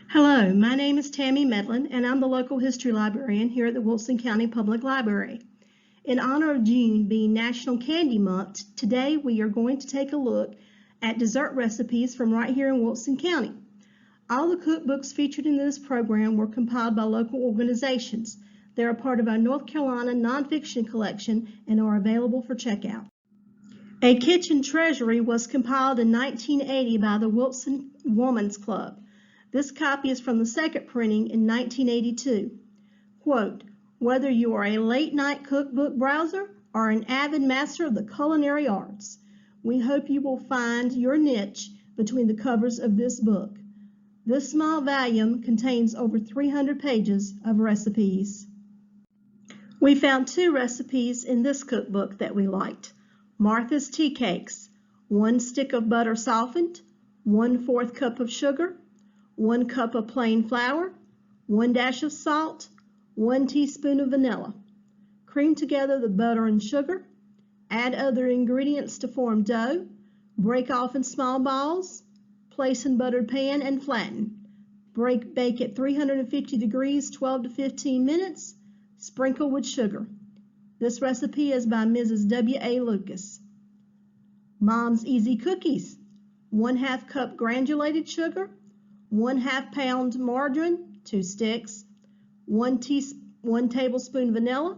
Hello, my name is Tammy Medlin, and I'm the local history librarian here at the Wilson County Public Library. In honor of June being National Candy Month, today we are going to take a look at dessert recipes from right here in Wilson County. All the cookbooks featured in this program were compiled by local organizations. They are part of our North Carolina nonfiction collection and are available for checkout. A Kitchen Treasury was compiled in 1980 by the Wilson Woman's Club. This copy is from the second printing in 1982. Quote, whether you are a late-night cookbook browser or an avid master of the culinary arts, we hope you will find your niche between the covers of this book. This small volume contains over 300 pages of recipes. We found two recipes in this cookbook that we liked. Martha's Tea Cakes, 1 stick of butter softened, 1/4 cup of sugar, 1 cup of plain flour, 1 dash of salt, 1 teaspoon of vanilla. Cream together the butter and sugar. Add other ingredients to form dough. Break off in small balls. Place in buttered pan and flatten. Bake at 350 degrees 12 to 15 minutes. Sprinkle with sugar. This recipe is by Mrs. W.A. Lucas. Mom's Easy Cookies, 1/2 cup granulated sugar, 1/2 pound margarine, 2 sticks, 1 tablespoon vanilla,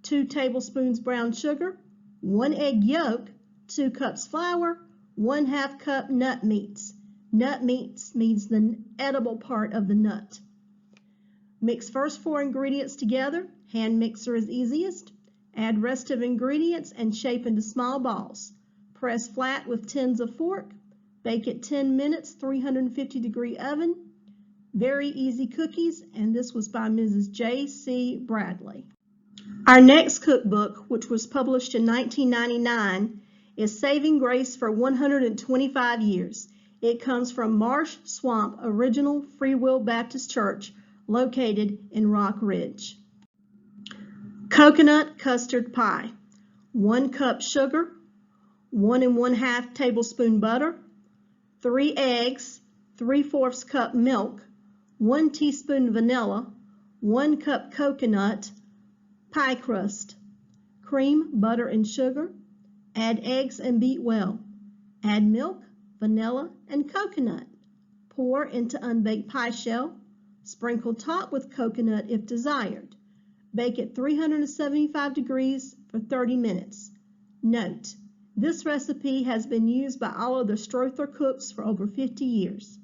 2 tablespoons brown sugar, 1 egg yolk, 2 cups flour, 1/2 cup nut meats. Nut meats means the edible part of the nut. Mix first 4 ingredients together. Hand mixer is easiest. Add rest of ingredients and shape into small balls. Press flat with tins of fork. Bake at 10 minutes, 350 degree oven. Very easy cookies, and this was by Mrs. J.C. Bradley. Our next cookbook, which was published in 1999, is Saving Grace for 125 Years. It comes from Marsh Swamp Original Free Will Baptist Church, located in Rock Ridge. Coconut Custard Pie, 1 cup sugar, 1 1/2 tablespoon butter, 3 eggs, 3/4 cup milk, 1 teaspoon vanilla, 1 cup coconut, pie crust. Cream, butter, and sugar. Add eggs and beat well. Add milk, vanilla, and coconut. Pour into unbaked pie shell. Sprinkle top with coconut if desired. Bake at 375 degrees for 30 minutes. Note, this recipe has been used by all of the Strother cooks for over 50 years.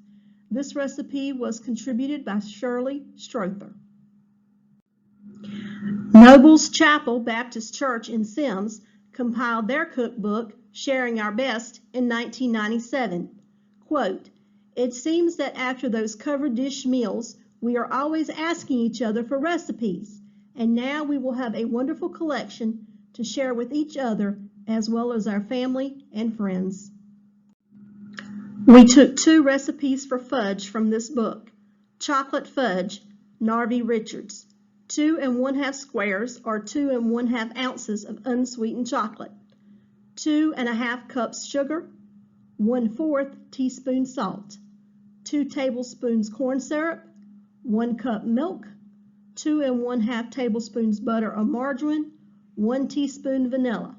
This recipe was contributed by Shirley Strother. Noble's Chapel Baptist Church in Sims compiled their cookbook, Sharing Our Best, in 1997. Quote, it seems that after those covered dish meals, we are always asking each other for recipes, and now we will have a wonderful collection to share with each other as well as our family and friends. We took 2 recipes for fudge from this book. Chocolate Fudge, Narvie Richards, 2 1/2 squares or 2 1/2 ounces of unsweetened chocolate, 2 1/2 cups sugar, 1/4 teaspoon salt, 2 tablespoons corn syrup, 1 cup milk, 2 1/2 tablespoons butter or margarine, 1 teaspoon vanilla.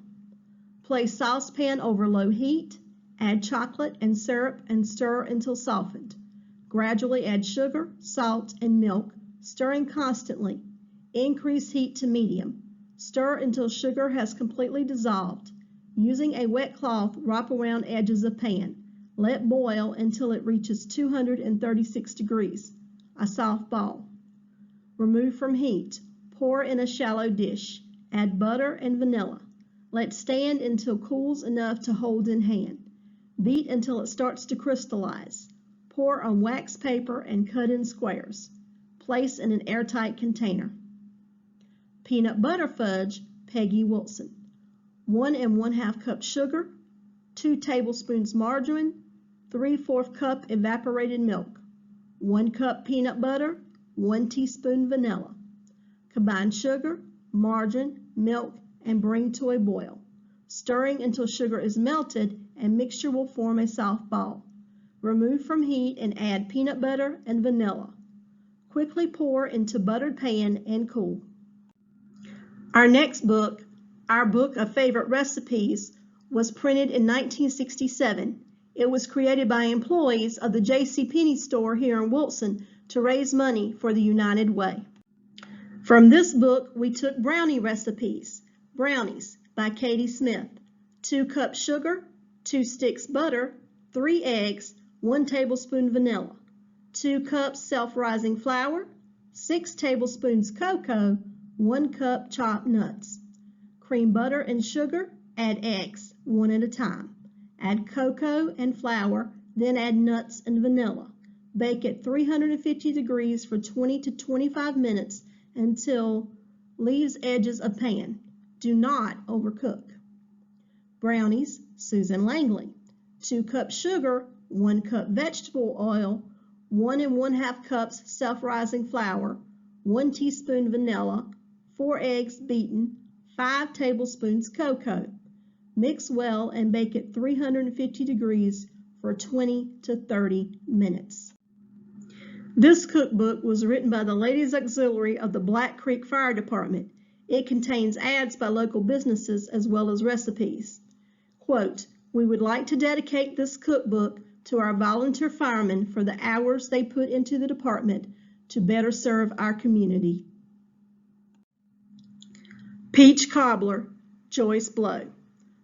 Place saucepan over low heat, add chocolate and syrup and stir until softened. Gradually add sugar, salt, and milk, stirring constantly. Increase heat to medium. Stir until sugar has completely dissolved. Using a wet cloth, wrap around edges of pan. Let boil until it reaches 236 degrees, a soft ball. Remove from heat. Pour in a shallow dish. Add butter and vanilla. Let stand until cools enough to hold in hand. Beat until it starts to crystallize. Pour on wax paper and cut in squares. Place in an airtight container. Peanut Butter Fudge, Peggy Wilson. 1 1/2 cup sugar, 2 tablespoons margarine, 3/4 cup evaporated milk, 1 cup peanut butter, 1 teaspoon vanilla. Combine sugar, margarine, milk, and bring to a boil, stirring until sugar is melted and mixture will form a soft ball. Remove from heat and add peanut butter and vanilla. Quickly pour into buttered pan and cool. Our next book, our book of favorite recipes, was printed in 1967. It was created by employees of the JCPenney store here in Wilson to raise money for the United Way. From this book, we took brownie recipes. Brownies by Katie Smith. 2 cups sugar, 2 sticks butter, 3 eggs, 1 tablespoon vanilla, 2 cups self-rising flour, 6 tablespoons cocoa, 1 cup chopped nuts. Cream butter and sugar, add eggs, one at a time. Add cocoa and flour, then add nuts and vanilla. Bake at 350 degrees for 20 to 25 minutes until leaves edges of pan. Do not overcook. Brownies, Susan Langley. 2 cups sugar, 1 cup vegetable oil, 1 1/2 cups self-rising flour, 1 teaspoon vanilla, 4 eggs beaten, 5 tablespoons cocoa. Mix well and bake at 350 degrees for 20 to 30 minutes. This cookbook was written by the Ladies Auxiliary of the Black Creek Fire Department. It contains ads by local businesses as well as recipes. Quote, "We would like to dedicate this cookbook to our volunteer firemen for the hours they put into the department to better serve our community." Peach Cobbler, Joyce Blow.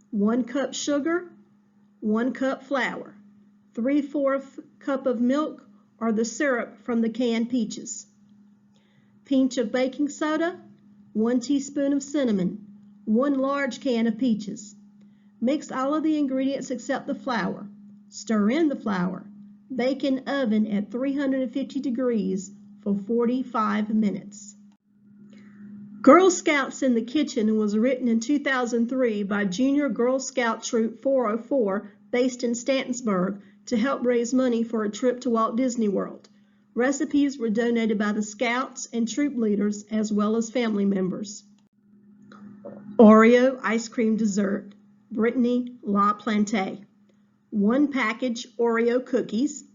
1 cup sugar, 1 cup flour, 3/4 cup of milk or the syrup from the canned peaches. Pinch of baking soda, 1 teaspoon of cinnamon, 1 large can of peaches. Mix all of the ingredients except the flour. Stir in the flour. Bake in oven at 350 degrees for 45 minutes. Girl Scouts in the Kitchen was written in 2003 by Junior Girl Scout Troop 404 based in Stantonsburg to help raise money for a trip to Walt Disney World. Recipes were donated by the Scouts and troop leaders as well as family members. Oreo Ice Cream Dessert, Brittany LaPlante. 1 package Oreo cookies,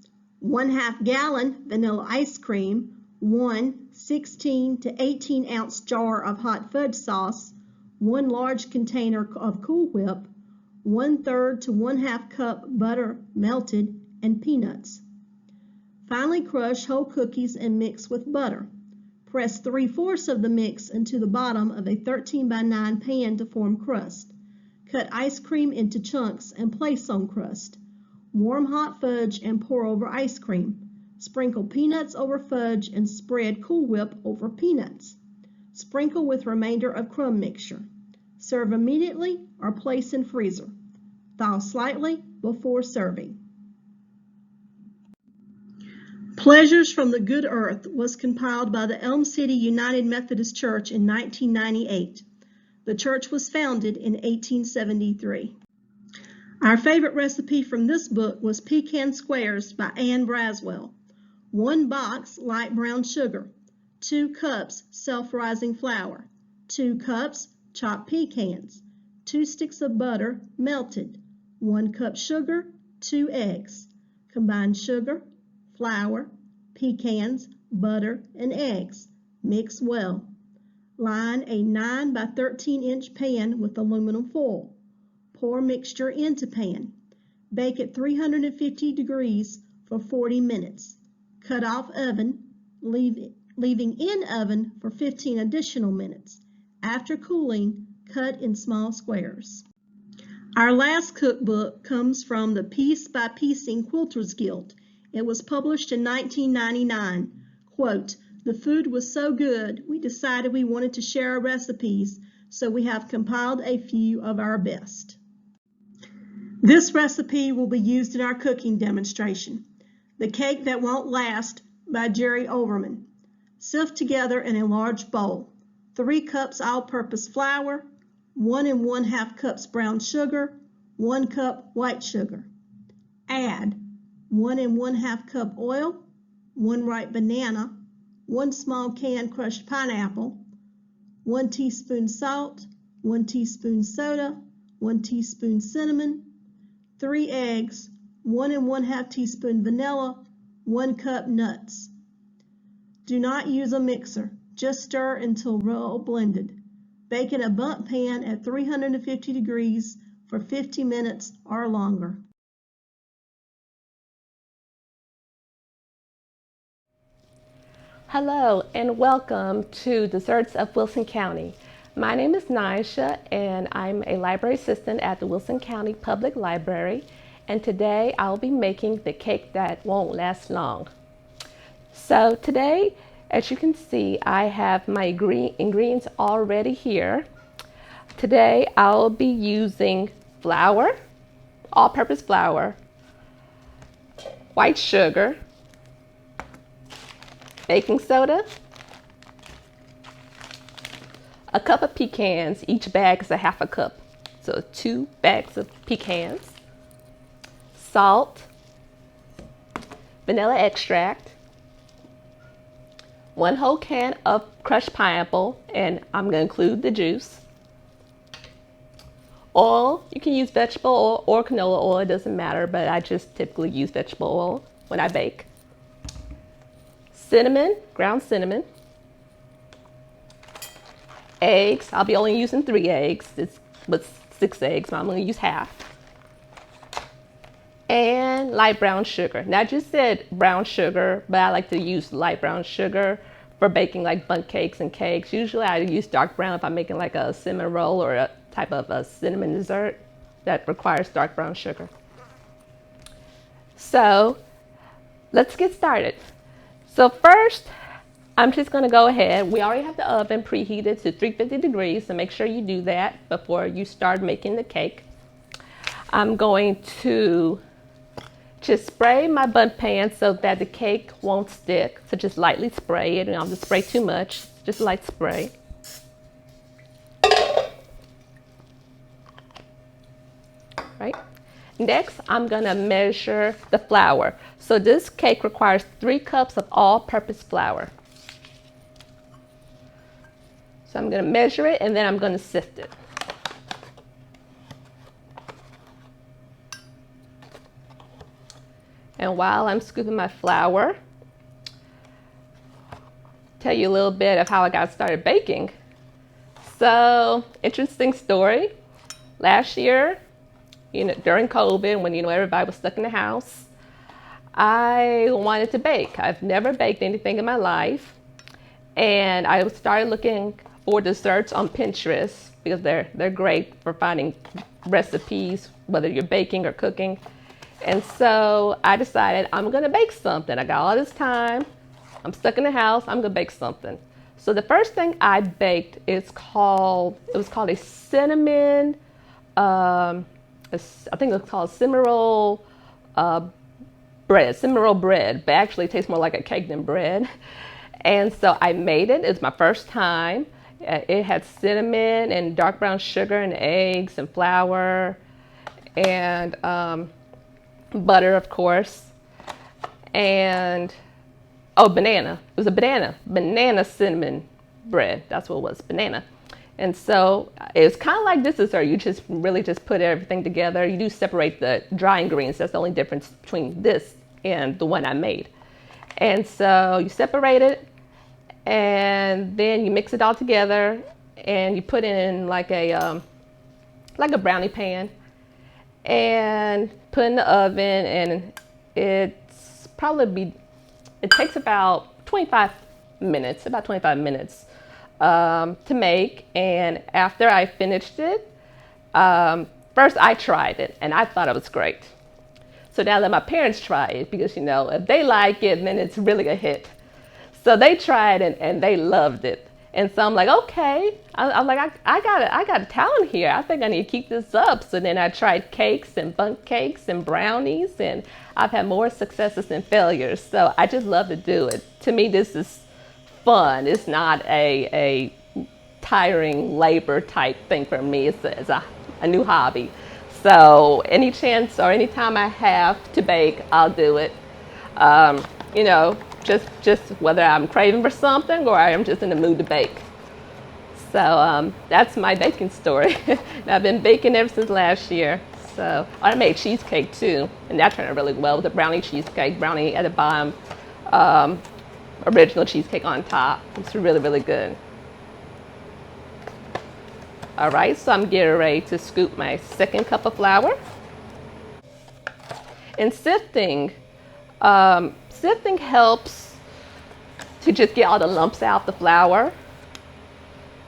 1/2 gallon vanilla ice cream, 1 16 to 18 ounce jar of hot fudge sauce, 1 large container of Cool Whip, 1/3 to 1/2 cup butter melted, and peanuts. Finely crush whole cookies and mix with butter. Press 3/4 of the mix into the bottom of a 13 by 9 pan to form crust. Cut ice cream into chunks and place on crust. Warm hot fudge and pour over ice cream. Sprinkle peanuts over fudge and spread Cool Whip over peanuts. Sprinkle with remainder of crumb mixture. Serve immediately or place in freezer. Thaw slightly before serving. Pleasures from the Good Earth was compiled by the Elm City United Methodist Church in 1998. The church was founded in 1873. Our favorite recipe from this book was Pecan Squares by Ann Braswell. 1 box light brown sugar, 2 cups self-rising flour, 2 cups chopped pecans, 2 sticks of butter melted, 1 cup sugar, 2 eggs. Combine sugar, flour, pecans, butter, and eggs. Mix well. Line a 9 by 13 inch pan with aluminum foil. Pour mixture into pan. Bake at 350 degrees for 40 minutes. Cut off oven, leaving in oven for 15 additional minutes. After cooling, cut in small squares. Our last cookbook comes from the Piece by Piecing Quilters Guild. It was published in 1999. Quote, "The food was so good, we decided we wanted to share our recipes, so we have compiled a few of our best." This recipe will be used in our cooking demonstration. The Cake That Won't Last by GERRY OVERMAN. Sift together in a large bowl 3 cups all-purpose flour, 1 1/2 cups brown sugar, 1 cup white sugar. Add 1 1/2 cup oil, 1 ripe banana, 1 small can crushed pineapple, 1 teaspoon salt, 1 teaspoon soda, 1 teaspoon cinnamon, 3 eggs, 1 1/2 teaspoon vanilla, 1 cup nuts. Do not use a mixer. Just stir until well blended. Bake in a bundt pan at 350 degrees for 50 minutes or longer. Hello and welcome to Desserts of Wilson County. My name is Naija and I'm a library assistant at the Wilson County Public Library, and today I'll be making the cake that won't last long. So today, as you can see, I have my ingredients already here. Today I'll be using flour, all-purpose flour, white sugar, baking soda, a cup of pecans. Each bag is a half a cup, so 2 bags of pecans, salt, vanilla extract, 1 whole can of crushed pineapple, and I'm going to include the juice, oil. You can use vegetable oil or canola oil, it doesn't matter, but I just typically use vegetable oil when I bake. Cinnamon, ground cinnamon, eggs. I'll be only using 3 eggs. It's with 6 eggs, but I'm going to use half. And light brown sugar. Now I just said brown sugar, but I like to use light brown sugar for baking like bundt cakes and cakes. Usually I use dark brown if I'm making like a cinnamon roll or a type of a cinnamon dessert that requires dark brown sugar. So let's get started. So first, I'm just going to go ahead. We already have the oven preheated to 350 degrees, so make sure you do that before you start making the cake. I'm going to just spray my bundt pan so that the cake won't stick. So just lightly spray it, and I'll just spray too much, just light spray. Right. Next, I'm going to measure the flour. So this cake requires 3 cups of all-purpose flour. So I'm going to measure it and then I'm going to sift it. And while I'm scooping my flour, tell you a little bit of how I got started baking. So, interesting story. Last year, during COVID, when everybody was stuck in the house, I wanted to bake. I've never baked anything in my life, and I started looking for desserts on Pinterest because they're great for finding recipes, whether you're baking or cooking. And so I decided I'm gonna bake something. I got all this time, I'm stuck in the house, I'm gonna bake something. So the first thing I baked it was called a cinnamon, I think it's called cinnamon roll bread, but actually it tastes more like a cake than bread. And so I made it. It's my first time. It had cinnamon and dark brown sugar and eggs and flour and butter, of course, and banana. It was a banana cinnamon bread. That's what it was, banana. And so it was kind of like this dessert. You just really just put everything together. You do separate the dry ingredients. That's the only difference between this and the one I made. And so you separate it, and then you mix it all together, and you put it in like a brownie pan, and put in the oven. And it takes about 25 minutes. To make. And after I finished it, first I tried it and I thought it was great. So now let my parents try it, because if they like it, then it's really a hit. So they tried it and they loved it. And so I'm like, okay, I'm like, I got a talent here. I think I need to keep this up. So then I tried cakes and bundt cakes and brownies, and I've had more successes than failures. So I just love to do it. To me, this is fun. It's not a tiring labor type thing for me. It's a new hobby. So any chance or any time I have to bake, I'll do it. Just whether I'm craving for something or I'm just in the mood to bake. So that's my baking story. And I've been baking ever since last year. So I made cheesecake too, and that turned out really well with the brownie cheesecake, brownie at the bottom, original cheesecake on top. It's really, really good. All right, so I'm getting ready to scoop my second cup of flour. And sifting, sifting helps to just get all the lumps out the flour.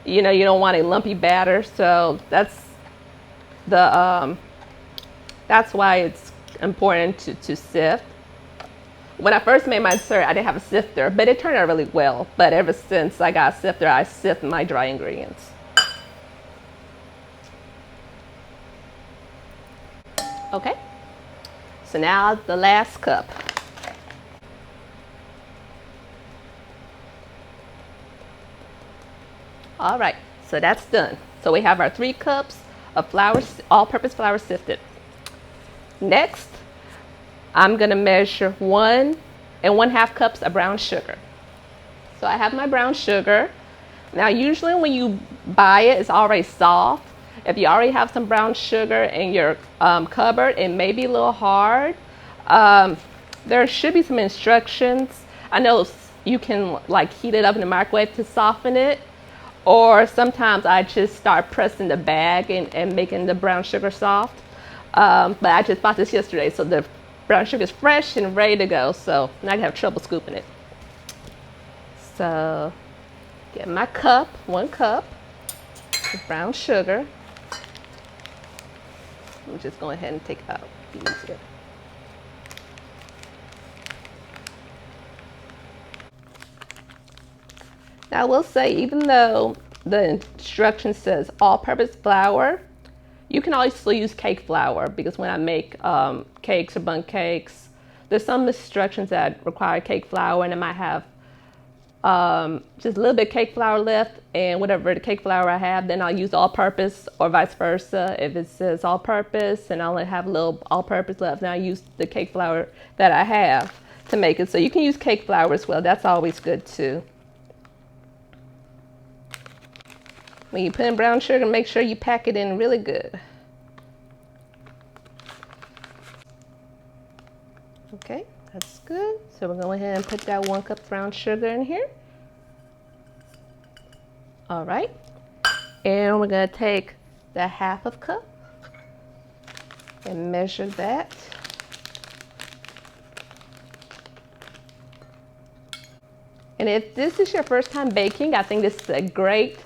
You know, you don't want a lumpy batter, so that's why it's important to sift. When I first made my dessert, I didn't have a sifter, but it turned out really well. But ever since I got a sifter, I sift my dry ingredients. Okay, so now the last cup. All right, so that's done. So we have our 3 cups of flour, all-purpose flour sifted. Next, I'm gonna measure 1 1/2 cups of brown sugar. So I have my brown sugar. Now usually when you buy it, it's already soft. If you already have some brown sugar in your cupboard, it may be a little hard. There should be some instructions. I know you can like heat it up in the microwave to soften it, or sometimes I just start pressing the bag and making the brown sugar soft. But I just bought this yesterday, so the brown sugar is fresh and ready to go, so now I have trouble scooping it. So get my cup, 1 cup of brown sugar. I'm just going ahead and take it out. Easier. Now I will say, even though the instruction says all-purpose flour, you can also use cake flour, because when I make cakes or bundt cakes, there's some instructions that require cake flour, and it might have just a little bit of cake flour left, and whatever the cake flour I have, then I'll use all-purpose, or vice versa. If it says all-purpose and I only have a little all-purpose left, then I use the cake flour that I have to make it. So you can use cake flour as well. That's always good too. When you put in brown sugar, make sure you pack it in really good. Okay, that's good. So we're going to go ahead and put that 1 cup brown sugar in here. All right, and we're going to take the 1/2 cup and measure that. And if this is your first time baking, I think this is a great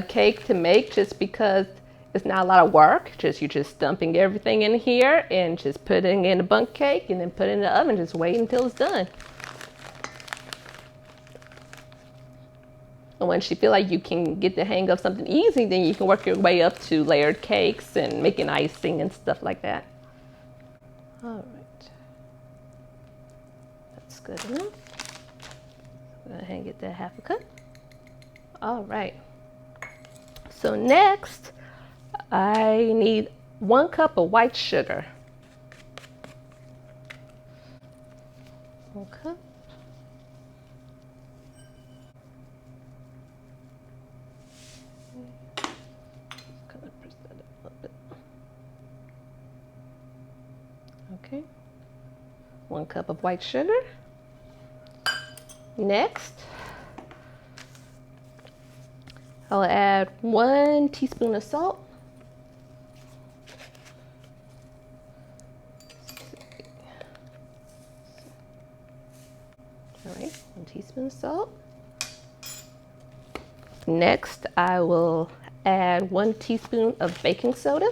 cake to make, just because it's not a lot of work. You're just dumping everything in here and just putting in a bundt cake and then put it in the oven. Just wait until it's done. And once you feel like you can get the hang of something easy, then you can work your way up to layered cakes and making icing and stuff like that. All right, that's good enough. Go ahead and get that 1/2 cup. All right. So next, I need 1 cup of white sugar. 1 cup. Okay. 1 cup of white sugar. Next, I'll add 1 teaspoon of salt. All right, 1 teaspoon of salt. Next, I will add 1 teaspoon of baking soda.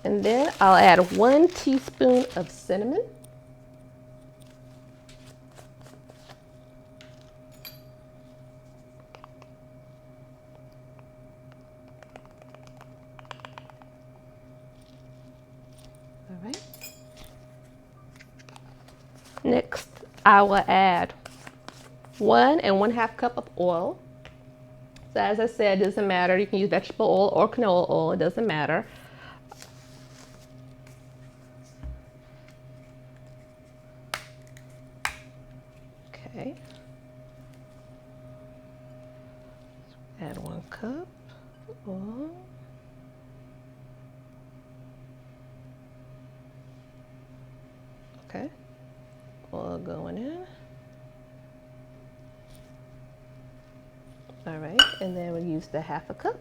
And then I'll add 1 teaspoon of cinnamon. All right. Next, I will add 1 1/2 cup of oil. So as I said, it doesn't matter. You can use vegetable oil or canola oil. It doesn't matter. Okay. Add 1 cup. Oh. Okay. Oil going in. All right, and then we'll use the 1/2 cup.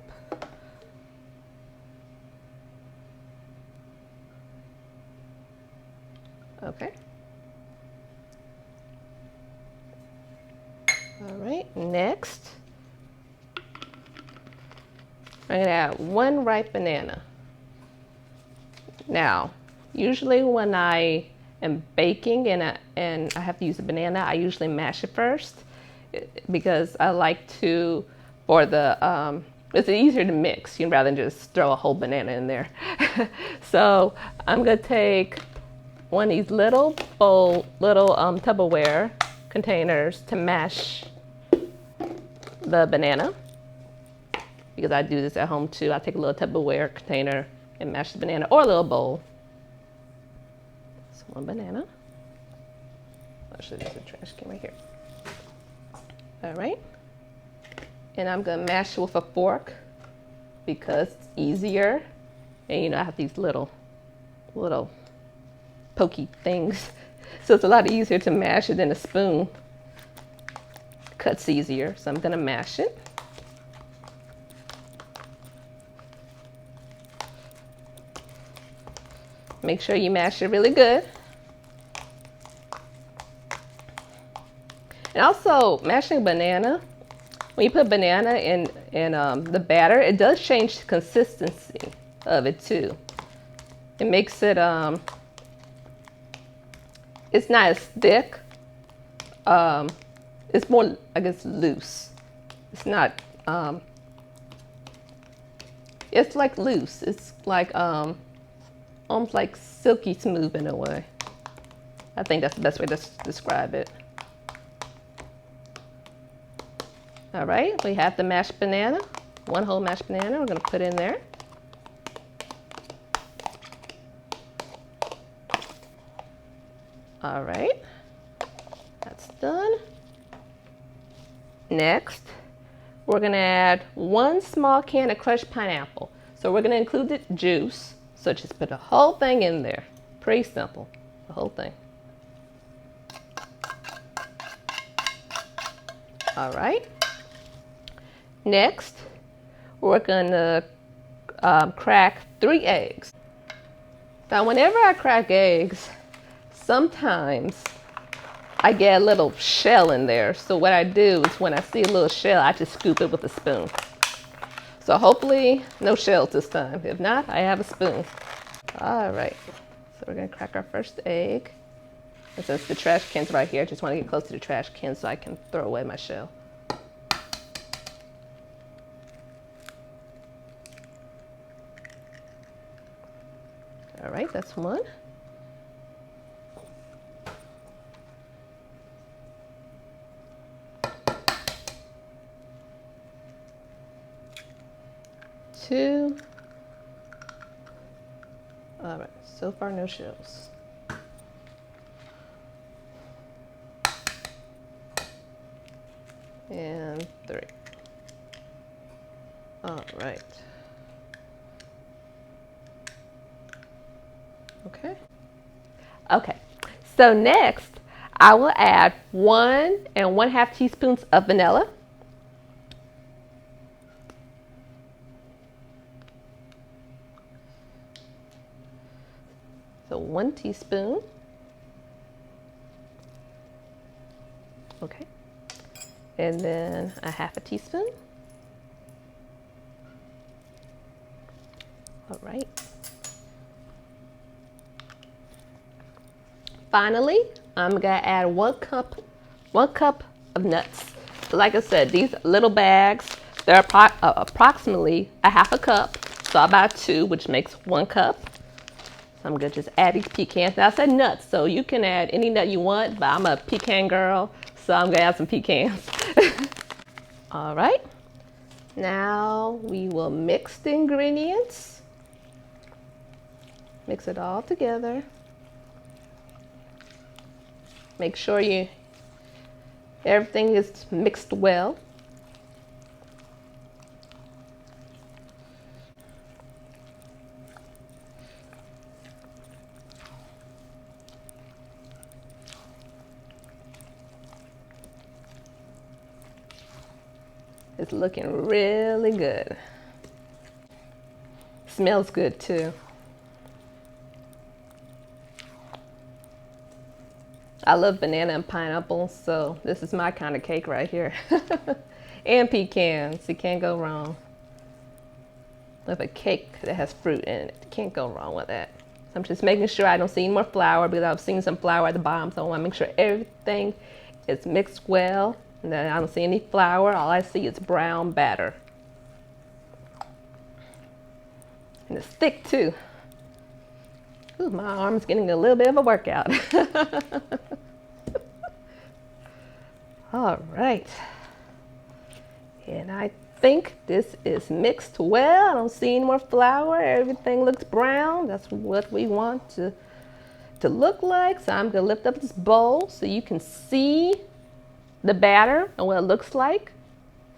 Okay. All right, next, I'm gonna add 1 ripe banana. Now, usually when I am baking and I have to use a banana, I usually mash it first because I like to, for the, it's easier to mix, rather than just throw a whole banana in there. So I'm gonna take one of these little Tupperware containers to mash the banana, because I do this at home too. I take a little Tupperware container and mash the banana, or a little bowl. So 1 banana. Actually, there's a trash can right here. All right. And I'm gonna mash it with a fork because it's easier. And I have these little pokey things. So it's a lot easier to mash it than a spoon. Cuts easier, so I'm gonna mash it. Make sure you mash it really good. And also, mashing a banana, when you put banana in the batter, it does change the consistency of it too. It makes it, it's not as thick. It's more, I guess, loose. It's not, it's like loose. It's like, almost like silky smooth in a way. I think that's the best way to describe it. All right, we have the mashed banana, 1 whole mashed banana we're gonna put in there. All right, that's done. Next, we're gonna add 1 small can of crushed pineapple. So we're gonna include the juice. So just put the whole thing in there. Pretty simple, the whole thing. All right. Next, we're gonna crack 3 eggs. Now, whenever I crack eggs, sometimes I get a little shell in there. So what I do is when I see a little shell, I just scoop it with a spoon. So hopefully no shells this time. If not, I have a spoon. All right, so we're gonna crack our first egg. And since the trash can's right here, I just wanna get close to the trash can so I can throw away my shell. All right, that's 1. Two. All right, so far no shells. And 3. All right. Okay. Okay, so next I will add 1 1/2 teaspoons of vanilla. So 1 teaspoon. Okay. And then a 1/2 teaspoon. All right. Finally, I'm gonna add 1 cup of nuts. So like I said, these little bags, they're approximately a 1/2 cup. So I buy 2, which makes 1 cup. So I'm gonna just add these pecans. Now I said nuts, so you can add any nut you want, but I'm a pecan girl, so I'm gonna add some pecans. All right, now we will mix the ingredients. Mix it all together. Make sure you Everything is mixed well. It's looking really good. Smells good too. I love banana and pineapple, so this is my kind of cake right here. And pecans, you can't go wrong with a cake that has fruit in it. Can't go wrong with that. I'm just making sure I don't see any more flour because I've seen some flour at the bottom, so I want to make sure everything is mixed well. And then I don't see any flour. All I see is brown batter. And it's thick too. Ooh, my arm's getting a little bit of a workout. All right. And I think this is mixed well. I don't see any more flour. Everything looks brown. That's what we want to look like. So I'm gonna lift up this bowl so you can see the batter and what it looks like.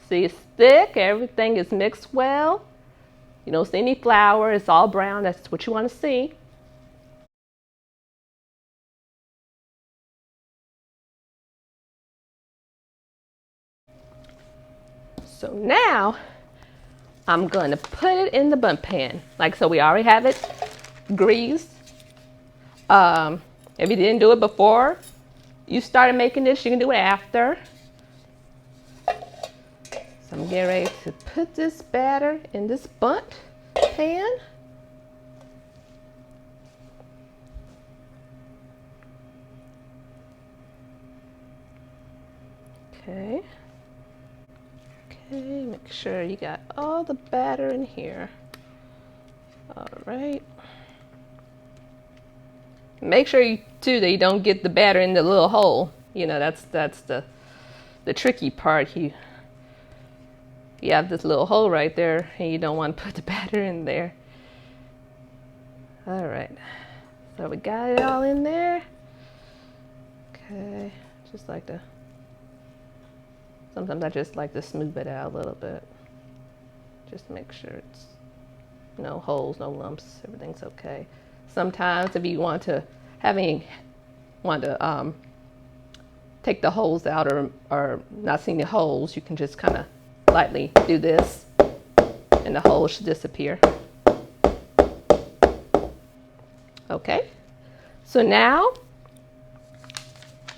See, it's thick. Everything is mixed well. You don't see any flour. It's all brown. That's what you want to see. So now I'm going to put it in the bun pan. Like so, we already have it greased. If you didn't do it before you started making this, you can do it after. So I'm getting ready to put this batter in this bundt pan. Okay. Okay, make sure you got all the batter in here. All right. Make sure too that you don't get the batter in the little hole. You know, that's the tricky part. You have this little hole right there and you don't want to put the batter in there. All right. So we got it all in there. Okay. Just like to, sometimes I just like to smooth it out a little bit. Just to make sure it's no holes, no lumps, everything's okay. Sometimes if you want to take the holes out or not seeing the holes, you can just kind of lightly do this and the holes should disappear. Okay, so now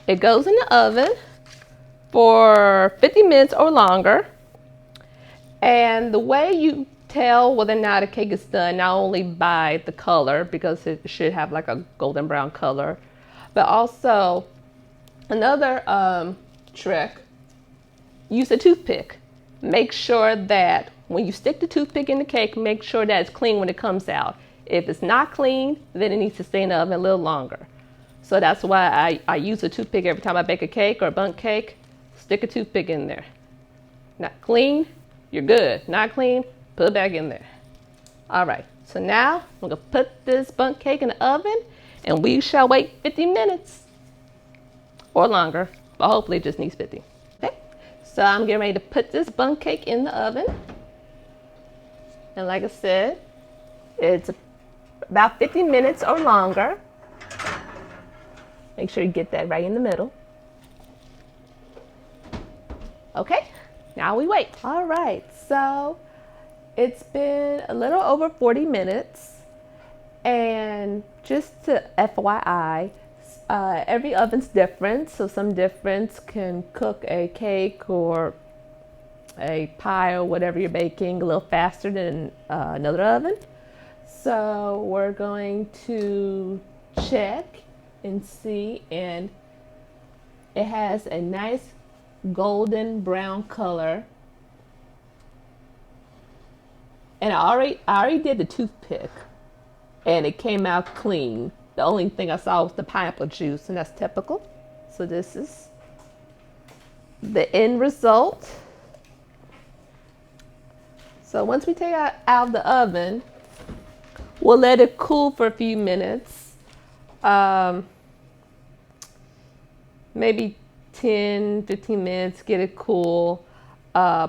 it goes in the oven for 50 minutes or longer. And the way you tell whether or not a cake is done, not only by the color, because it should have like a golden brown color, but also another trick, use a toothpick. Make sure that when you stick the toothpick in the cake, make sure that it's clean when it comes out. If it's not clean, then it needs to stay in the oven a little longer. So that's why I use a toothpick every time I bake a cake or a bundt cake. Stick a toothpick in there. Not clean, you're good. Not clean, put it back in there. All right, so now I'm gonna put this bundt cake in the oven and we shall wait 50 minutes or longer, but hopefully it just needs 50. Okay, so I'm getting ready to put this bundt cake in the oven. And like I said, it's about 50 minutes or longer. Make sure you get that right in the middle. Okay, now we wait. All right, so it's been a little over 40 minutes. And just to FYI, every oven's different. So some difference can cook a cake or a pie or whatever you're baking a little faster than another oven. So we're going to check and see, and it has a nice golden brown color. And I already did the toothpick and it came out clean. The only thing I saw was the pineapple juice, and that's typical. So this is the end result. So once we take it out of the oven, we'll let it cool for a few minutes. Maybe 10-15 minutes, get it cool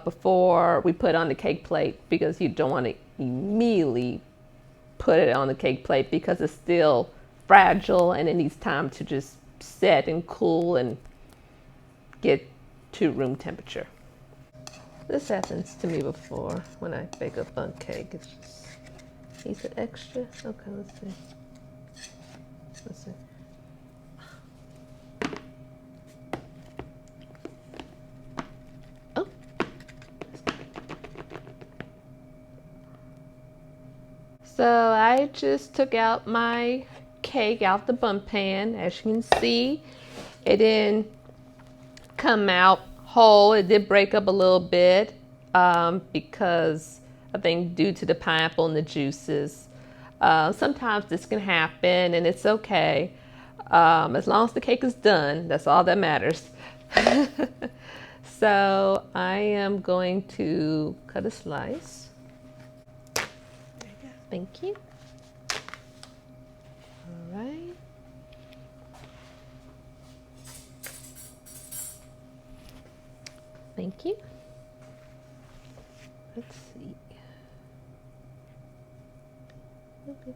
before we put it on the cake plate, because you don't want to immediately put it on the cake plate because it's still fragile and it needs time to just set and cool and get to room temperature. This happens to me before when I bake a bundt cake. It's just needs an extra. Okay, let's see. Let's see. Oh. So I just took out my cake out the bundt pan. As you can see, it didn't come out whole. It did break up a little bit because I think due to the pineapple and the juices. Sometimes this can happen and it's okay. As long as the cake is done, that's all that matters. So I am going to cut a slice. There you go. Thank you. All right. Thank you. Let's see. Okay.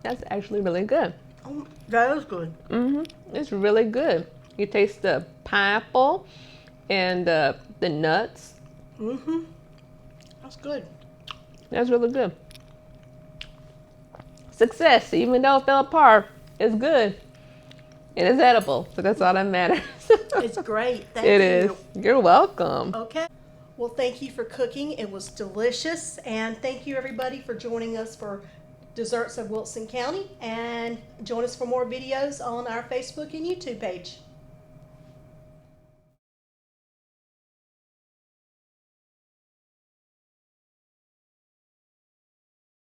That's actually really good. Oh, that is good. It's really good. You taste the pineapple and the nuts. That's good. That's really good. Success, even though it fell apart, it's good. And it's edible, so that's all that matters. It's great. Thank you. It is. You're welcome. Okay. Well, thank you for cooking. It was delicious. And thank you, everybody, for joining us for Desserts of Wilson County. And join us for more videos on our Facebook and YouTube page.